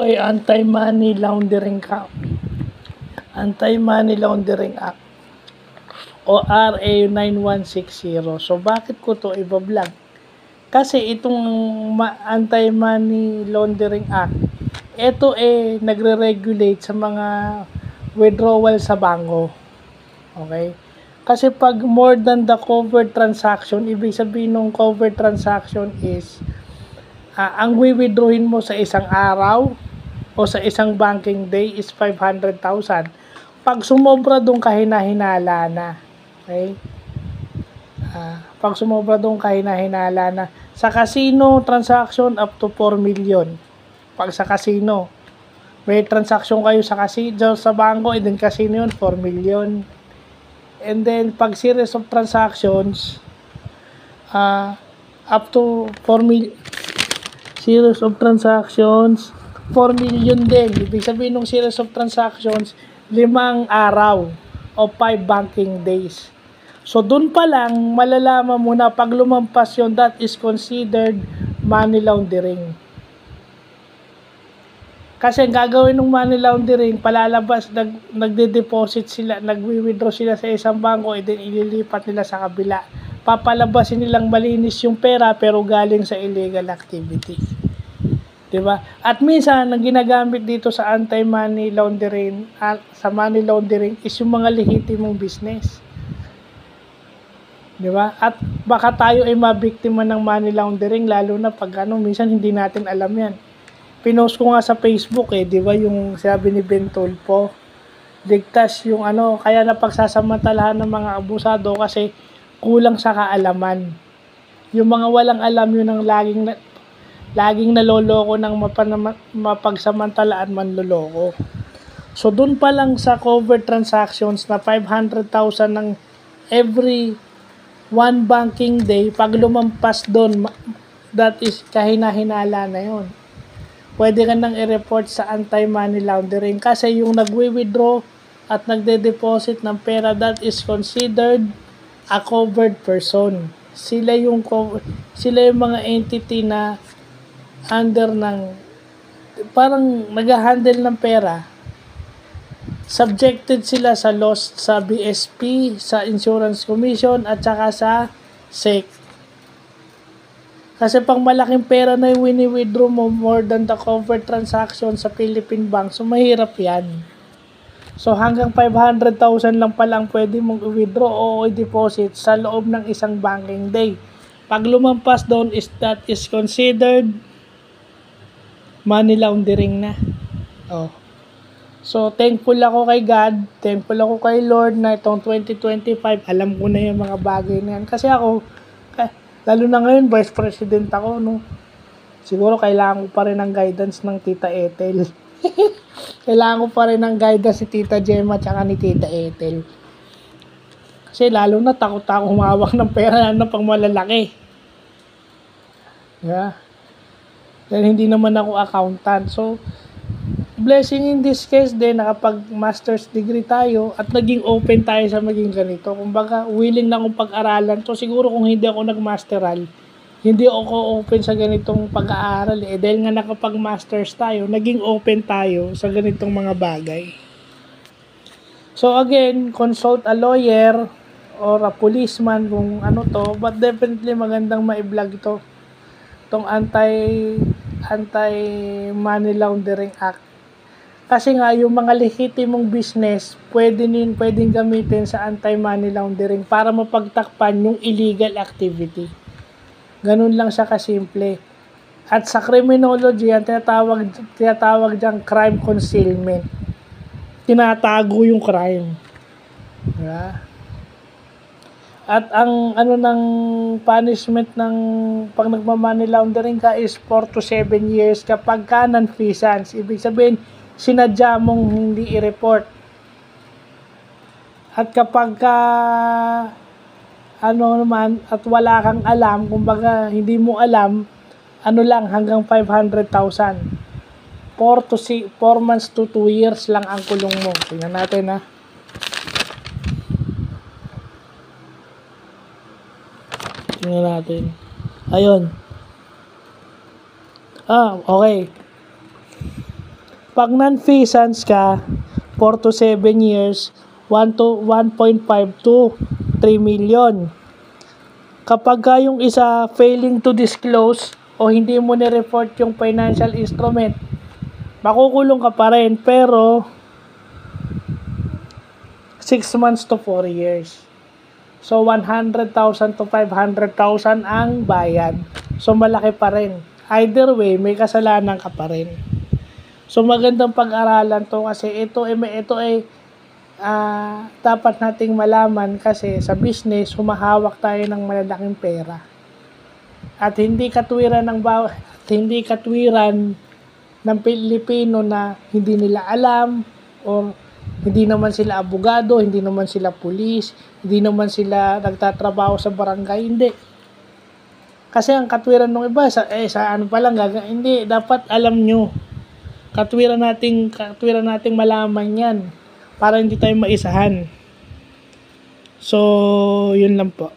ay Anti-Money Laundering Act. Anti-Money Laundering Act o RA 9160. So bakit ko to i-vlog? Kasi itong Anti-Money Laundering Act, ito nagre-regulate sa mga withdrawal sa bangko. Okay? Kasi pag more than the covered transaction, ibig sabihin ng covered transaction is ang withdrawin mo sa isang araw o sa isang banking day is 500,000. Pag sumobra doon, kahina-hinala na. Okay? Pag sumobra doon, kahina-hinala na. Sa casino transaction, up to 4 million. Pag sa casino, may transaction kayo sa casino, sa bangko, and then casino yun, 4 million. And then, pag series of transactions, up to 4 million, series of transactions, 4 million din. Ibig sabihin ng series of transactions, 5 araw o 5 banking days. So, dun pa lang, malalaman mo na pag lumampas yun, that is considered money laundering. Kasi gagawin ng money laundering, palalabas, nagde-deposit sila, nagwi-withdraw sila sa isang bangko, and then ililipat nila sa kabila. Papalabasin nilang malinis yung pera, pero galing sa illegal activity. Diba? At minsan, ang ginagamit dito sa anti-money laundering, sa money laundering, is yung mga lehitimong business. Diba? At baka tayo ay mabiktima ng money laundering, lalo na pag minsan hindi natin alam yan. Pinost ko nga sa Facebook di ba, yung sabi ni Ben Tulfo, ligtas yung kaya napagsasamantalahan ng mga abusado kasi kulang sa kaalaman. Yung mga walang alam yun ang laging naloloko ng mapagsamantalaan manloloko. So dun pa lang sa covered transactions na 500,000 ng every one banking day, pag lumampas doon, that is kahina-hinala na yun. Pwede ka nang i-report sa anti-money laundering kasi yung nagwi-withdraw at nagde-deposit ng pera, that is considered a covered person. Sila yung mga entity na under ng parang nag-handle ng pera. Subjected sila sa loss sa BSP, sa Insurance Commission, at saka sa SEC. Kasi pang malaking pera na yung wini-withdraw mo, more than the covered transaction sa Philippine Bank, so mahirap yan. So hanggang 500,000 lang pala ang pwede mong i-withdraw o i-deposit sa loob ng isang banking day. Pag lumampas doon, that is considered money laundering na. So, thankful ako kay God, thankful ako kay Lord na itong 2025, alam ko na yung mga bagay na yan. Kasi ako, lalo na ngayon, Vice President ako, siguro kailangan ko pa rin ng guidance ng Tita Ethel. Kailangan ko pa rin ng guidance si Tita Gemma tsaka ni Tita Ethel. Kasi lalo na takot ako humawak ng pera na pang malalaki. Yeah. Dahil hindi naman ako accountant. So, blessing in this case din, nakapag-master's degree tayo at naging open tayo sa maging ganito. Kumbaga, willing na akong pag-aralan. So, siguro kung hindi ako nag-masteral, hindi ako open sa ganitong pag-aaral. Dahil nga nakapag-masters tayo, naging open tayo sa ganitong mga bagay. So, again, consult a lawyer or a policeman kung to. But definitely, magandang ma-vlog ito. Itong anti-money laundering act. Kasi nga, yung mga lehitimong business, pwedeng gamitin sa anti-money laundering para mapagtakpan yung illegal activity. Ganun lang siya kasimple. At sa criminology, ang tinatawag diyang crime concealment. Tinatago yung crime. Diba? At ang ng punishment ng pag nagma-money laundering ka is 4 to 7 years kapag ka non-feasance. Ibig sabihin, sinadya mong hindi i-report. At kapag at wala kang alam, kumbaga hindi mo alam, hanggang 500,000. 4 months to 2 years lang ang kulong mo. Tingnan natin Tingnan natin. Ayun. Okay. Pag non-feasance ka, 4 to 7 years, 1.5 to 3 million. Kapag yung isa failing to disclose o hindi mo ni-report yung financial instrument, makukulong ka pa rin, pero 6 months to 4 years. So 100,000 to 500,000 ang bayad. So malaki pa rin. Either way, may kasalanan ka pa rin. So magandang pag-aralan to kasi ito ay dapat nating malaman kasi sa business humahawak tayo ng malalaking pera. At hindi katwiran ng Pilipino na hindi nila alam o hindi naman sila abogado, hindi naman sila pulis, hindi naman sila nagtatrabaho sa barangay, hindi. Kasi ang katwiran ng iba, sa ano pa lang, hindi, dapat alam nyo. Katwiran nating malaman yan para hindi tayo maisahan. So, yun lang po.